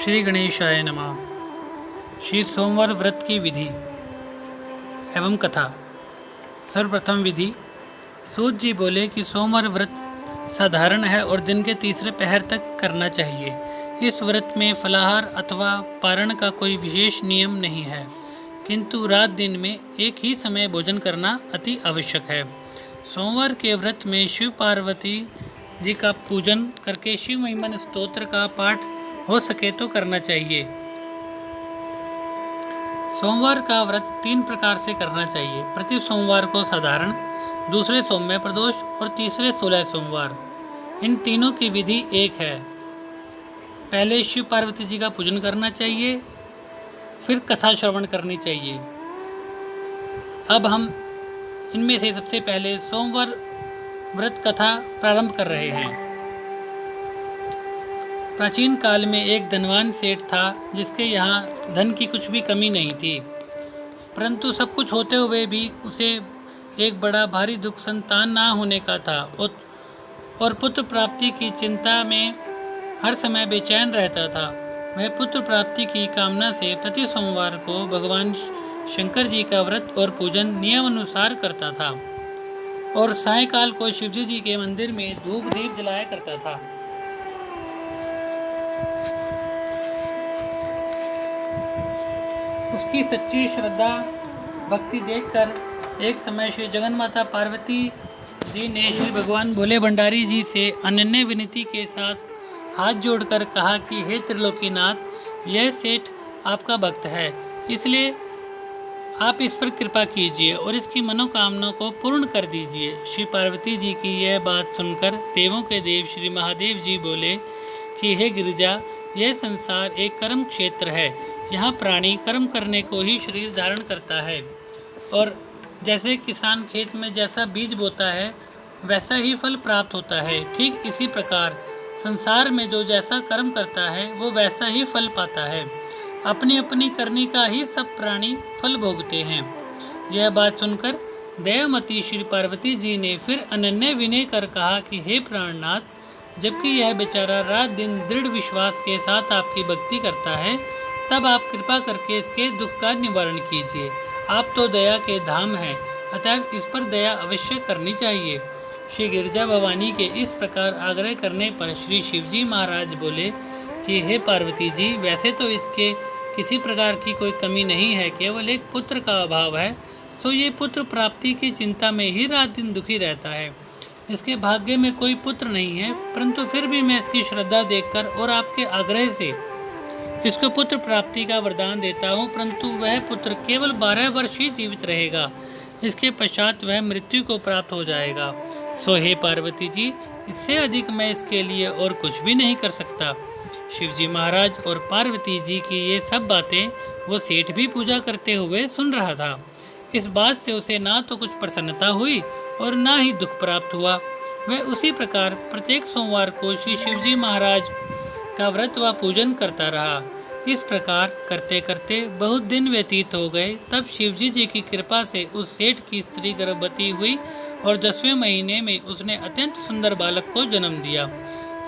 श्री गणेशाय नमः। श्री सोमवार व्रत की विधि एवं कथा। सर्वप्रथम विधि। सूत जी बोले कि सोमवार व्रत साधारण है और दिन के तीसरे पहर तक करना चाहिए। इस व्रत में फलाहार अथवा पारण का कोई विशेष नियम नहीं है, किंतु रात दिन में एक ही समय भोजन करना अति आवश्यक है। सोमवार के व्रत में शिव पार्वती जी का पूजन करके शिव महिमन स्तोत्र का पाठ हो सके तो करना चाहिए। सोमवार का व्रत 3 प्रकार से करना चाहिए। प्रति सोमवार को साधारण, दूसरे सोम में प्रदोष और तीसरे 16 सोमवार। इन तीनों की विधि एक है। पहले शिव पार्वती जी का पूजन करना चाहिए, फिर कथा श्रवण करनी चाहिए। अब हम इनमें से सबसे पहले सोमवार व्रत कथा प्रारंभ कर रहे हैं। प्राचीन काल में एक धनवान सेठ था जिसके यहाँ धन की कुछ भी कमी नहीं थी, परंतु सब कुछ होते हुए भी उसे एक बड़ा भारी दुख संतान ना होने का था और पुत्र प्राप्ति की चिंता में हर समय बेचैन रहता था। वह पुत्र प्राप्ति की कामना से प्रति सोमवार को भगवान शंकर जी का व्रत और पूजन नियम अनुसार करता था और सायंकाल को शिवजी जी के मंदिर में धूप दीप जलाया करता था। उसकी सच्ची श्रद्धा भक्ति देखकर एक समय श्री जगन माता पार्वती जी ने श्री भगवान भोले भंडारी जी से अनन्य विनती के साथ हाथ जोड़कर कहा कि हे त्रिलोकीनाथ, यह सेठ आपका भक्त है, इसलिए आप इस पर कृपा कीजिए और इसकी मनोकामना को पूर्ण कर दीजिए। श्री पार्वती जी की यह बात सुनकर देवों के देव श्री महादेव जी बोले कि हे गिरिजा, यह संसार एक कर्म क्षेत्र है। यहाँ प्राणी कर्म करने को ही शरीर धारण करता है और जैसे किसान खेत में जैसा बीज बोता है वैसा ही फल प्राप्त होता है, ठीक इसी प्रकार संसार में जो जैसा कर्म करता है वो वैसा ही फल पाता है। अपनी अपनी करनी का ही सब प्राणी फल भोगते हैं। यह बात सुनकर दयामती श्री पार्वती जी ने फिर अनन्य विनय कर कहा कि हे प्राणनाथ, जबकि यह बेचारा रात दिन दृढ़ विश्वास के साथ आपकी भक्ति करता है, तब आप कृपा करके इसके दुख का निवारण कीजिए। आप तो दया के धाम हैं, अतएव इस पर दया अवश्य करनी चाहिए। श्री गिरजा भवानी के इस प्रकार आग्रह करने पर श्री शिवजी महाराज बोले कि हे पार्वती जी, वैसे तो इसके किसी प्रकार की कोई कमी नहीं है, केवल एक पुत्र का अभाव है। तो ये पुत्र प्राप्ति की चिंता में ही रात दिन दुखी रहता है। इसके भाग्य में कोई पुत्र नहीं है, परंतु फिर भी मैं इसकी श्रद्धा देखकर और आपके आग्रह से इसको पुत्र प्राप्ति का वरदान देता हूँ, परंतु वह पुत्र केवल 12 वर्ष ही जीवित रहेगा। इसके पश्चात वह मृत्यु को प्राप्त हो जाएगा। सो हे पार्वती जी, इससे अधिक मैं इसके लिए और कुछ भी नहीं कर सकता। शिवजी महाराज और पार्वती जी की ये सब बातें वो सेठ भी पूजा करते हुए सुन रहा था। इस बात से उसे ना तो कुछ प्रसन्नता हुई और ना ही दुख प्राप्त हुआ। वह उसी प्रकार प्रत्येक सोमवार को श्री शिवजी महाराज का व्रत व पूजन करता रहा। इस प्रकार करते करते बहुत दिन व्यतीत हो गए। तब शिवजी जी की कृपा से उस सेठ की स्त्री गर्भवती हुई और 10वें महीने में उसने अत्यंत सुंदर बालक को जन्म दिया।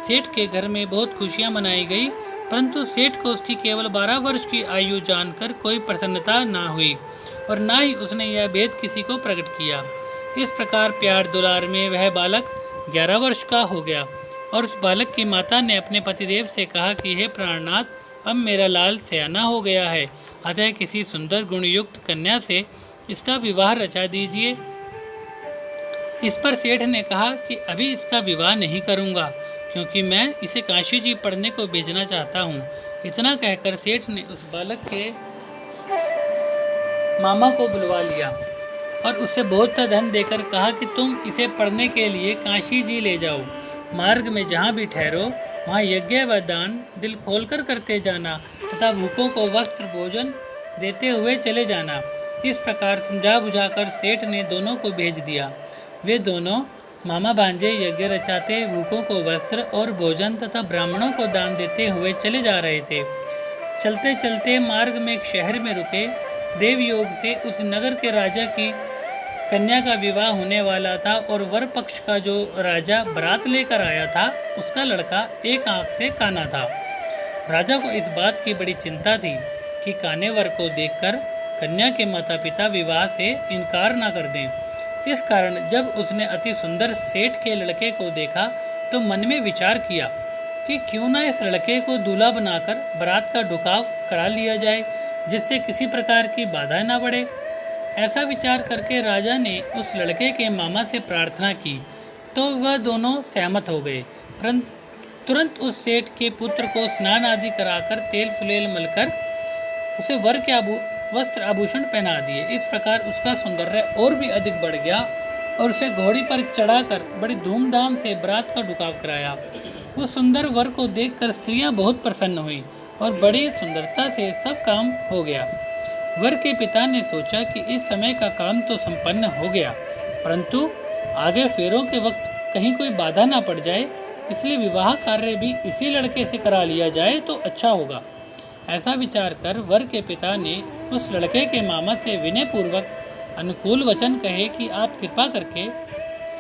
सेठ के घर में बहुत खुशियां मनाई गई, परंतु सेठ को उसकी केवल 12 वर्ष की आयु जानकर कोई प्रसन्नता ना हुई और ना ही उसने यह भेद किसी को प्रकट किया। इस प्रकार प्यार दुलार में वह बालक 11 वर्ष का हो गया और उस बालक की माता ने अपने पतिदेव से कहा कि हे प्राणनाथ, अब मेरा लाल सयाना हो गया है, अतः किसी सुंदर गुणयुक्त कन्या से इसका विवाह रचा दीजिए। इस पर सेठ ने कहा कि अभी इसका विवाह नहीं करूंगा, क्योंकि मैं इसे काशी जी पढ़ने को भेजना चाहता हूँ। इतना कहकर सेठ ने उस बालक के मामा को बुलवा लिया और उससे बहुत सा धन देकर कहा कि तुम इसे पढ़ने के लिए काशी जी ले जाओ। मार्ग में जहाँ भी ठहरो वहाँ यज्ञ व दान दिल खोलकर करते जाना तथा भूखों को वस्त्र भोजन देते हुए चले जाना। इस प्रकार समझा बुझाकर सेठ ने दोनों को भेज दिया। वे दोनों मामा भांजे यज्ञ रचाते, भूखों को वस्त्र और भोजन तथा ब्राह्मणों को दान देते हुए चले जा रहे थे। चलते चलते मार्ग में एक शहर में रुके। देव योग से उस नगर के राजा की कन्या का विवाह होने वाला था और वर पक्ष का जो राजा बारात लेकर आया था उसका लड़का एक आंख से काना था। राजा को इस बात की बड़ी चिंता थी कि कानेवर को देखकर कन्या के माता पिता विवाह से इनकार ना कर दें। इस कारण जब उसने अति सुंदर सेठ के लड़के को देखा तो मन में विचार किया कि क्यों ना इस लड़के को दूल्हा बनाकर बारात का ढुकाव करा लिया जाए, जिससे किसी प्रकार की बाधा ना बढ़े। ऐसा विचार करके राजा ने उस लड़के के मामा से प्रार्थना की तो वह दोनों सहमत हो गए। परंतु तुरंत उस सेठ के पुत्र को स्नान आदि कराकर तेल फुलेल मलकर उसे वर के वस्त्र आभूषण पहना दिए। इस प्रकार उसका सौंदर्य और भी अधिक बढ़ गया और उसे घोड़ी पर चढ़ाकर बड़ी धूमधाम से बारात का ढुकाव कराया। उस सुंदर वर को देखकर स्त्रियां बहुत प्रसन्न हुई और बड़ी सुंदरता से सब काम हो गया। वर के पिता ने सोचा कि इस समय का काम तो संपन्न हो गया, परंतु आगे फेरों के वक्त कहीं कोई बाधा ना पड़ जाए, इसलिए विवाह कार्य भी इसी लड़के से करा लिया जाए तो अच्छा होगा। ऐसा विचार कर वर के पिता ने उस लड़के के मामा से विनय पूर्वक अनुकूल वचन कहे कि आप कृपा करके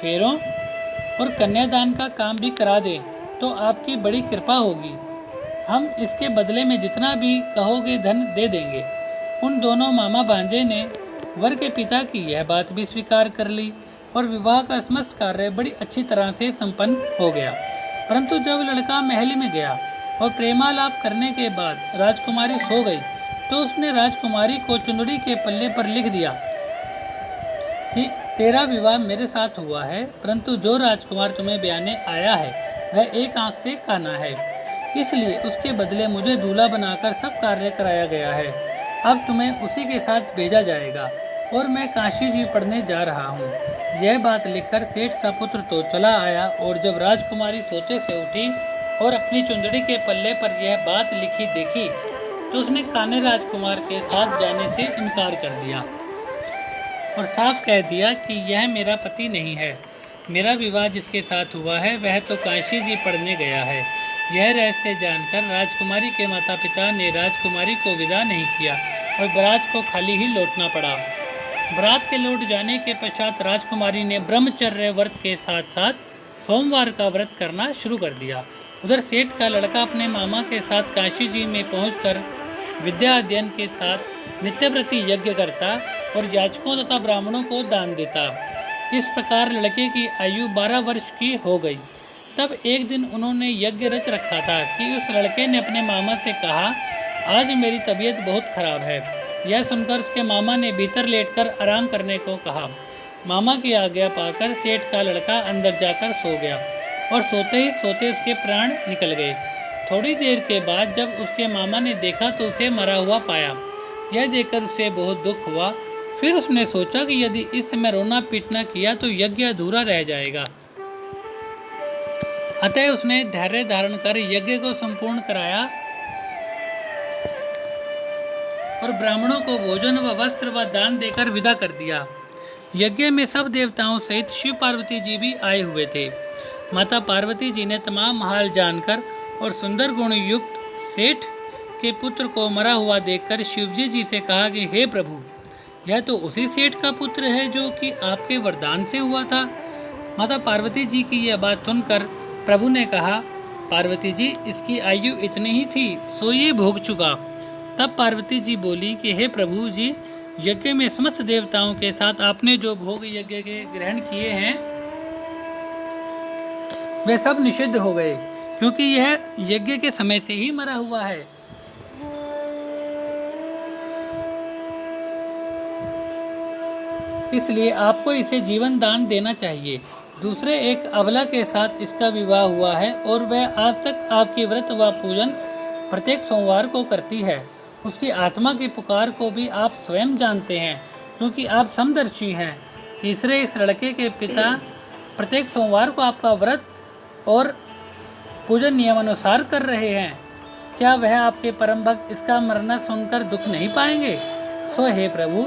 फेरों और कन्यादान का काम भी करा दें तो आपकी बड़ी कृपा होगी। हम इसके बदले में जितना भी कहोगे धन दे देंगे। उन दोनों मामा भांजे ने वर के पिता की यह बात भी स्वीकार कर ली और विवाह का समस्त कार्य बड़ी अच्छी तरह से संपन्न हो गया। परंतु जब लड़का महल में गया और प्रेमालाप करने के बाद राजकुमारी सो गई तो उसने राजकुमारी को चुंदड़ी के पल्ले पर लिख दिया कि तेरा विवाह मेरे साथ हुआ है, परंतु जो राजकुमार तुम्हें ब्याने आया है वह एक आंख से काना है, इसलिए उसके बदले मुझे दूल्हा बनाकर सब कार्य कराया गया है। अब तुम्हें उसी के साथ भेजा जाएगा और मैं काशी जी पढ़ने जा रहा हूँ। यह बात लिखकर सेठ का पुत्र तो चला आया और जब राजकुमारी सोते से उठी और अपनी चुंदड़ी के पल्ले पर यह बात लिखी देखी तो उसने काने राजकुमार के साथ जाने से इनकार कर दिया और साफ कह दिया कि यह मेरा पति नहीं है। मेरा विवाह जिसके साथ हुआ है वह तो काशी जी पढ़ने गया है। यह रहस्य जानकर राजकुमारी के माता पिता ने राजकुमारी को विदा नहीं किया और बारात को खाली ही लौटना पड़ा। बारात के लौट जाने के पश्चात राजकुमारी ने ब्रह्मचर्य व्रत के साथ साथ सोमवार का व्रत करना शुरू कर दिया। उधर सेठ का लड़का अपने मामा के साथ काशी जी में पहुंचकर विद्या अध्ययन के साथ नित्यव्रती यज्ञ करता और याचकों तथा ब्राह्मणों को दान देता। इस प्रकार लड़के की आयु 12 वर्ष की हो गई। तब एक दिन उन्होंने यज्ञ रच रखा था कि उस लड़के ने अपने मामा से कहा, आज मेरी तबीयत बहुत खराब है। यह सुनकर उसके मामा ने भीतर लेटकर आराम करने को कहा। मामा की आज्ञा पाकर सेठ का लड़का अंदर जाकर सो गया और सोते ही सोते उसके प्राण निकल गए। थोड़ी देर के बाद जब उसके मामा ने देखा तो उसे मरा हुआ पाया। यह देखकर उसे बहुत दुख हुआ। फिर उसने सोचा कि यदि इस समय रोना पीटना किया तो यज्ञ अधूरा रह जाएगा। अतः उसने धैर्य धारण कर यज्ञ को संपूर्ण कराया और ब्राह्मणों को भोजन व वस्त्र व दान देकर विदा कर दिया। यज्ञ में सब देवताओं सहित शिव पार्वती जी भी आए हुए थे। माता पार्वती जी ने तमाम हाल जानकर और सुंदर गुण युक्त सेठ के पुत्र को मरा हुआ देखकर शिवजी जी से कहा कि हे प्रभु, यह तो उसी सेठ का पुत्र है जो कि आपके वरदान से हुआ था। माता पार्वती जी की यह बात सुनकर प्रभु ने कहा, पार्वती जी, इसकी आयु इतनी ही थी सो ये भोग चुका। तब पार्वती जी बोली कि हे प्रभु जी, यज्ञ में समस्त देवताओं के साथ आपने जो भोग यज्ञ के ग्रहण किए हैं वे सब निषिद्ध हो गए, क्योंकि यह यज्ञ के समय से ही मरा हुआ है। इसलिए आपको इसे जीवन दान देना चाहिए। दूसरे एक अबला के साथ इसका विवाह हुआ है और वह आज तक आपकी व्रत व पूजन प्रत्येक सोमवार को करती है। उसकी आत्मा की पुकार को भी आप स्वयं जानते हैं, क्योंकि आप समदर्शी हैं। तीसरे इस लड़के के पिता प्रत्येक सोमवार को आपका व्रत और पूजन नियमानुसार कर रहे हैं। क्या वह आपके परम भक्त इसका मरना सुनकर दुख नहीं पाएंगे? सो हे प्रभु,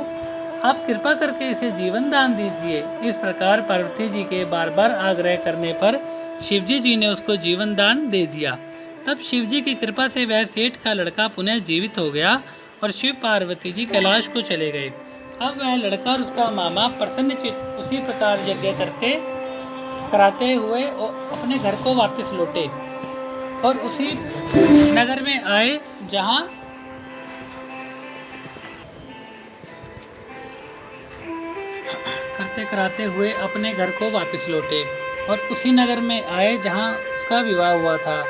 आप कृपा करके इसे जीवन दान दीजिए। इस प्रकार पार्वती जी के बार बार आग्रह करने पर शिवजी जी ने उसको जीवन दान दे दिया। तब शिवजी की कृपा से वह सेठ का लड़का पुनः जीवित हो गया और शिव पार्वती जी कैलाश को चले गए। अब वह लड़का और उसका मामा प्रसन्नचित्त उसी प्रकार यज्ञ कराते हुए अपने घर को वापस लौटे। और उसी नगर में आए जहाँ करते कराते हुए अपने घर को वापस लौटे और उसी नगर में आए जहाँ उसका विवाह हुआ था।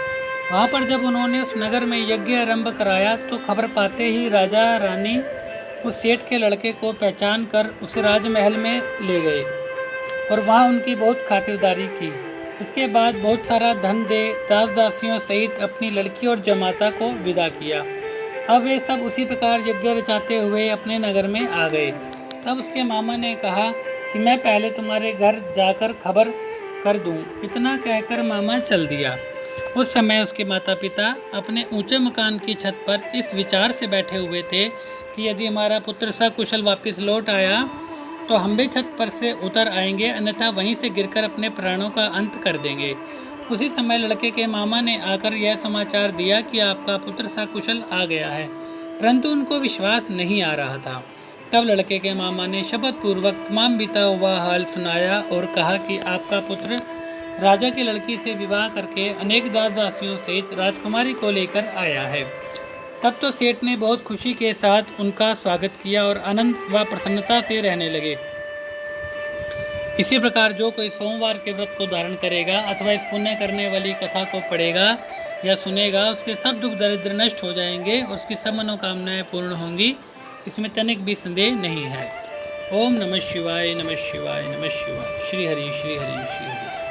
वहाँ पर जब उन्होंने उस नगर में यज्ञ आरंभ कराया तो खबर पाते ही राजा रानी उस सेठ के लड़के को पहचान कर उसे राजमहल में ले गए और वहाँ उनकी बहुत खातिरदारी की। इसके बाद बहुत सारा धन दे दास दासियों सहित अपनी लड़की और जमाता को विदा किया। अब वे सब उसी प्रकार यज्ञ रचाते हुए अपने नगर में आ गए। तब उसके मामा ने कहा कि मैं पहले तुम्हारे घर जाकर खबर कर दूं। इतना कहकर मामा चल दिया। उस समय उसके माता पिता अपने ऊंचे मकान की छत पर इस विचार से बैठे हुए थे कि यदि हमारा पुत्र सकुशल वापस लौट आया तो हम भी छत पर से उतर आएंगे, अन्यथा वहीं से गिरकर अपने प्राणों का अंत कर देंगे। उसी समय लड़के के मामा ने आकर यह समाचार दिया कि आपका पुत्र सकुशल आ गया है, परंतु उनको विश्वास नहीं आ रहा था। तब लड़के के मामा ने शपथ पूर्वक तमाम बीता हुआ हाल सुनाया और कहा कि आपका पुत्र राजा की लड़की से विवाह करके अनेक दास दासियों सहित राजकुमारी को लेकर आया है। तब तो सेठ ने बहुत खुशी के साथ उनका स्वागत किया और आनंद व प्रसन्नता से रहने लगे। इसी प्रकार जो कोई सोमवार के व्रत को धारण करेगा अथवा इस पुण्य करने वाली कथा को पढ़ेगा या सुनेगा, उसके सब दुख दरिद्र नष्ट हो जाएंगे और उसकी सब मनोकामनाएं पूर्ण होंगी। इसमें तनिक भी संदेह नहीं है। ओम नमः शिवाय, नमः शिवाय, नमः शिवाय। श्री हरि, श्री हरि, श्री हरि।